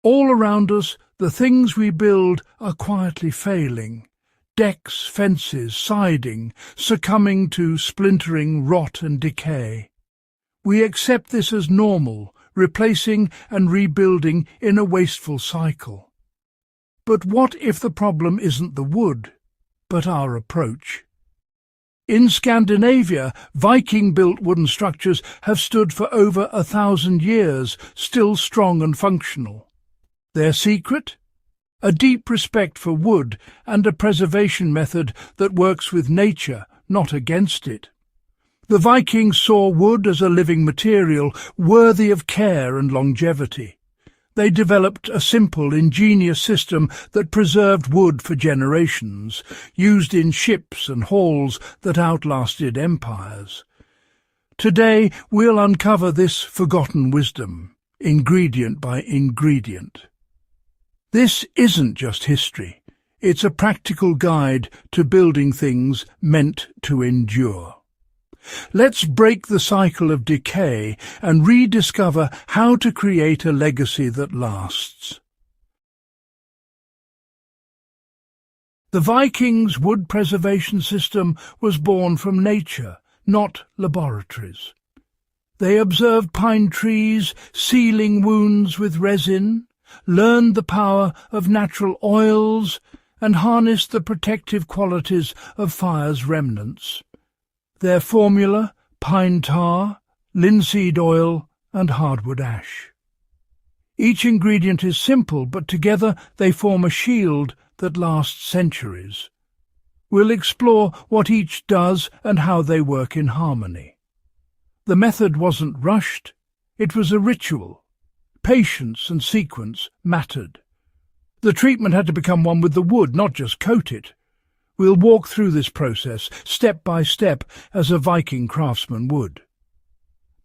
All around us, the things we build are quietly failing. Decks, fences, siding, succumbing to splintering, rot and decay. We accept this as normal, replacing and rebuilding in a wasteful cycle. But what if the problem isn't the wood, but our approach? In Scandinavia, Viking-built wooden structures have stood for over 1,000 years, still strong and functional. Their secret? A deep respect for wood and a preservation method that works with nature, not against it. The Vikings saw wood as a living material, worthy of care and longevity. They developed a simple, ingenious system that preserved wood for generations, used in ships and halls that outlasted empires. Today we'll uncover this forgotten wisdom, ingredient by ingredient. This isn't just history, it's a practical guide to building things meant to endure. Let's break the cycle of decay and rediscover how to create a legacy that lasts. The Vikings' wood preservation system was born from nature, not laboratories. They observed pine trees sealing wounds with resin, learned the power of natural oils, and harnessed the protective qualities of fire's remnants. Their formula: pine tar, linseed oil, and hardwood ash. Each ingredient is simple, but together they form a shield that lasts centuries. We'll explore what each does and how they work in harmony. The method wasn't rushed, it was a ritual. Patience and sequence mattered. The treatment had to become one with the wood, not just coat it. We'll walk through this process, step by step, as a Viking craftsman would.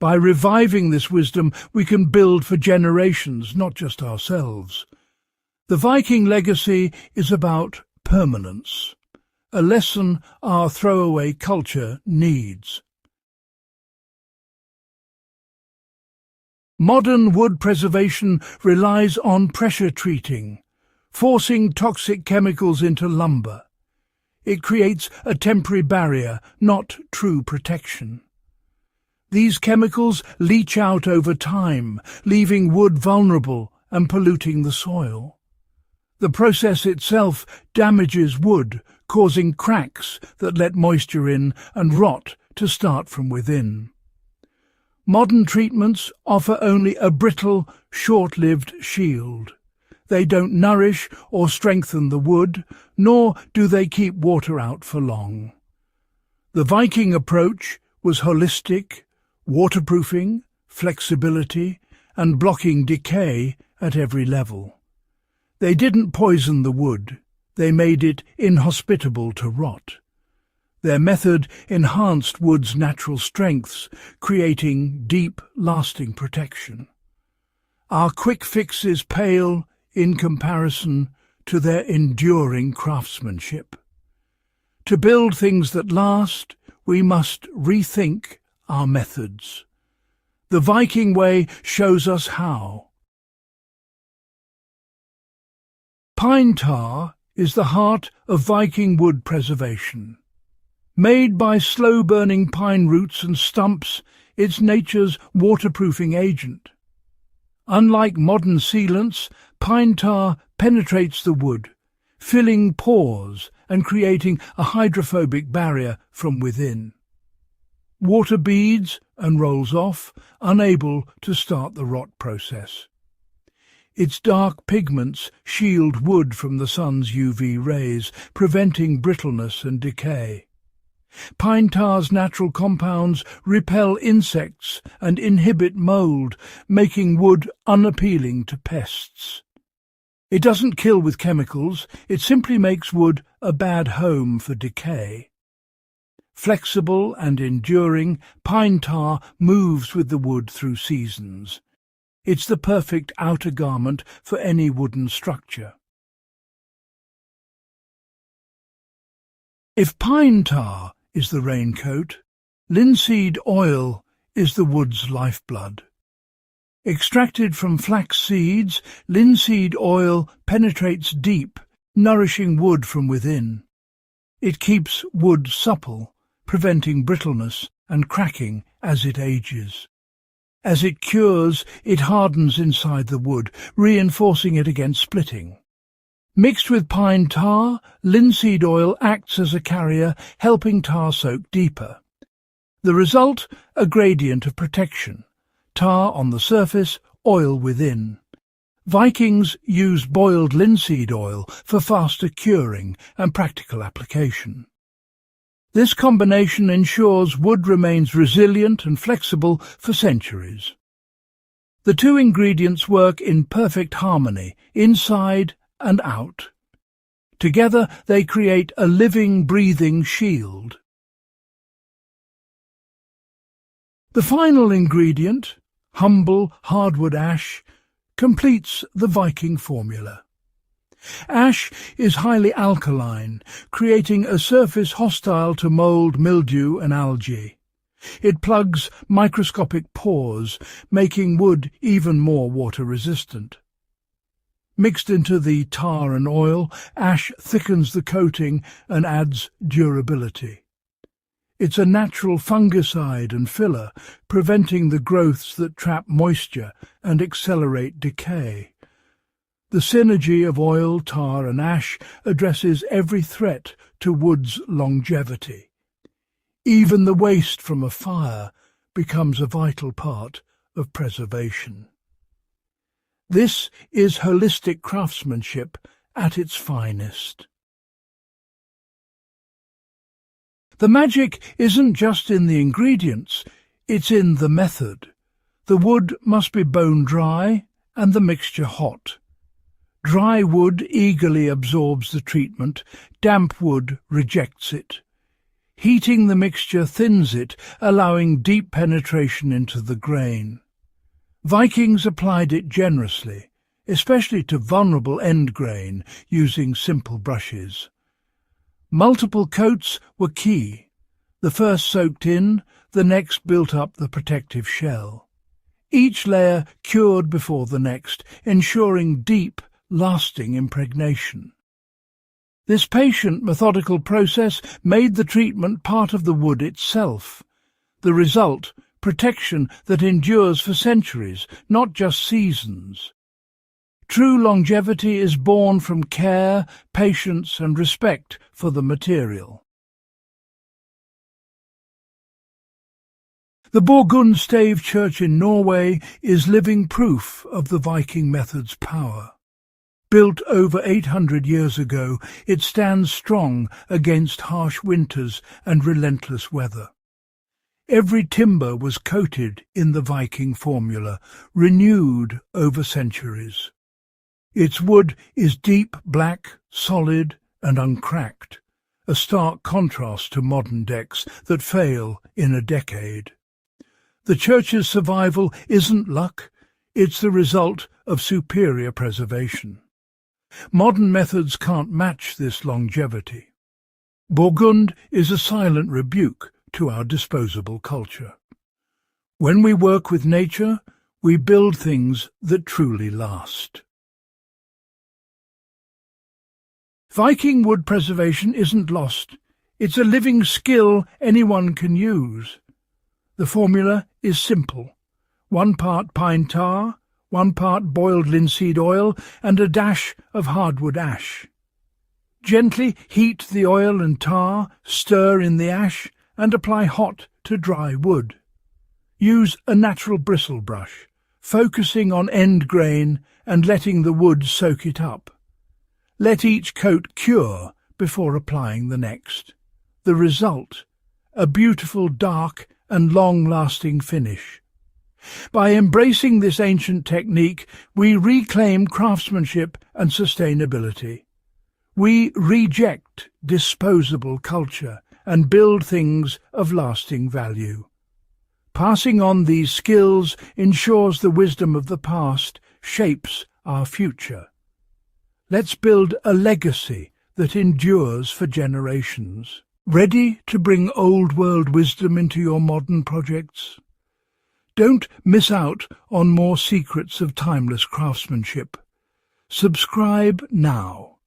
By reviving this wisdom, we can build for generations, not just ourselves. The Viking legacy is about permanence, a lesson our throwaway culture needs. Modern wood preservation relies on pressure treating, forcing toxic chemicals into lumber. It creates a temporary barrier, not true protection. These chemicals leach out over time, leaving wood vulnerable and polluting the soil. The process itself damages wood, causing cracks that let moisture in and rot to start from within. Modern treatments offer only a brittle, short-lived shield. They don't nourish or strengthen the wood, nor do they keep water out for long. The Viking approach was holistic, waterproofing, flexibility, and blocking decay at every level. They didn't poison the wood, they made it inhospitable to rot. Their method enhanced wood's natural strengths, creating deep, lasting protection. Our quick fixes pale in comparison to their enduring craftsmanship. To build things that last, we must rethink our methods. The Viking way shows us how. Pine tar is the heart of Viking wood preservation. Made by slow-burning pine roots and stumps, it's nature's waterproofing agent. Unlike modern sealants, pine tar penetrates the wood, filling pores and creating a hydrophobic barrier from within. Water beads and rolls off, unable to start the rot process. Its dark pigments shield wood from the sun's UV rays, preventing brittleness and decay. Pine tar's natural compounds repel insects and inhibit mold, making wood unappealing to pests. It doesn't kill with chemicals, it simply makes wood a bad home for decay. Flexible and enduring, pine tar moves with the wood through seasons. It's the perfect outer garment for any wooden structure. If pine tar is the raincoat, linseed oil is the wood's lifeblood. Extracted from flax seeds, linseed oil penetrates deep, nourishing wood from within. It keeps wood supple, preventing brittleness and cracking as it ages. As it cures, it hardens inside the wood, reinforcing it against splitting. Mixed with pine tar, linseed oil acts as a carrier, helping tar soak deeper. The result, a gradient of protection. Tar on the surface, oil within. Vikings used boiled linseed oil for faster curing and practical application. This combination ensures wood remains resilient and flexible for centuries. The two ingredients work in perfect harmony, inside and out. Together they create a living, breathing shield. The final ingredient, humble hardwood ash, completes the Viking formula. Ash is highly alkaline, creating a surface hostile to mould, mildew and algae. It plugs microscopic pores, making wood even more water-resistant. Mixed into the tar and oil, ash thickens the coating and adds durability. It's a natural fungicide and filler, preventing the growths that trap moisture and accelerate decay. The synergy of oil, tar and ash addresses every threat to wood's longevity. Even the waste from a fire becomes a vital part of preservation. This is holistic craftsmanship at its finest. The magic isn't just in the ingredients, it's in the method. The wood must be bone dry and the mixture hot. Dry wood eagerly absorbs the treatment, damp wood rejects it. Heating the mixture thins it, allowing deep penetration into the grain. Vikings applied it generously, especially to vulnerable end grain, using simple brushes. Multiple coats were key. The first soaked in, the next built up the protective shell. Each layer cured before the next, ensuring deep, lasting impregnation. This patient, methodical process made the treatment part of the wood itself. The result, protection that endures for centuries, not just seasons. True longevity is born from care, patience and respect for the material. The Borgund Stave Church in Norway is living proof of the Viking method's power. Built over 800 years ago, it stands strong against harsh winters and relentless weather. Every timber was coated in the Viking formula, renewed over centuries. Its wood is deep black, solid and uncracked, a stark contrast to modern decks that fail in a decade. The church's survival isn't luck, it's the result of superior preservation. Modern methods can't match this longevity. Borgund is a silent rebuke to our disposable culture. When we work with nature, we build things that truly last. Viking wood preservation isn't lost. It's a living skill anyone can use. The formula is simple. 1 part pine tar, 1 part boiled linseed oil and a dash of hardwood ash. Gently heat the oil and tar, stir in the ash and apply hot to dry wood. Use a natural bristle brush, focusing on end grain and letting the wood soak it up. Let each coat cure before applying the next. The result, a beautiful dark and long-lasting finish. By embracing this ancient technique, we reclaim craftsmanship and sustainability. We reject disposable culture and build things of lasting value. Passing on these skills ensures the wisdom of the past shapes our future. Let's build a legacy that endures for generations. Ready to bring old-world wisdom into your modern projects? Don't miss out on more secrets of timeless craftsmanship. Subscribe now.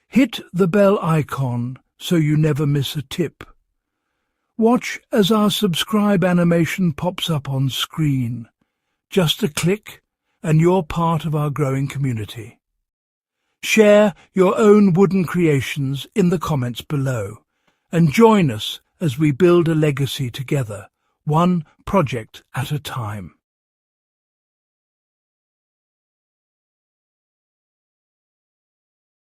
Hit the bell icon so you never miss a tip. Watch as our subscribe animation pops up on screen. Just a click and you're part of our growing community. Share your own wooden creations in the comments below and join us as we build a legacy together, one project at a time.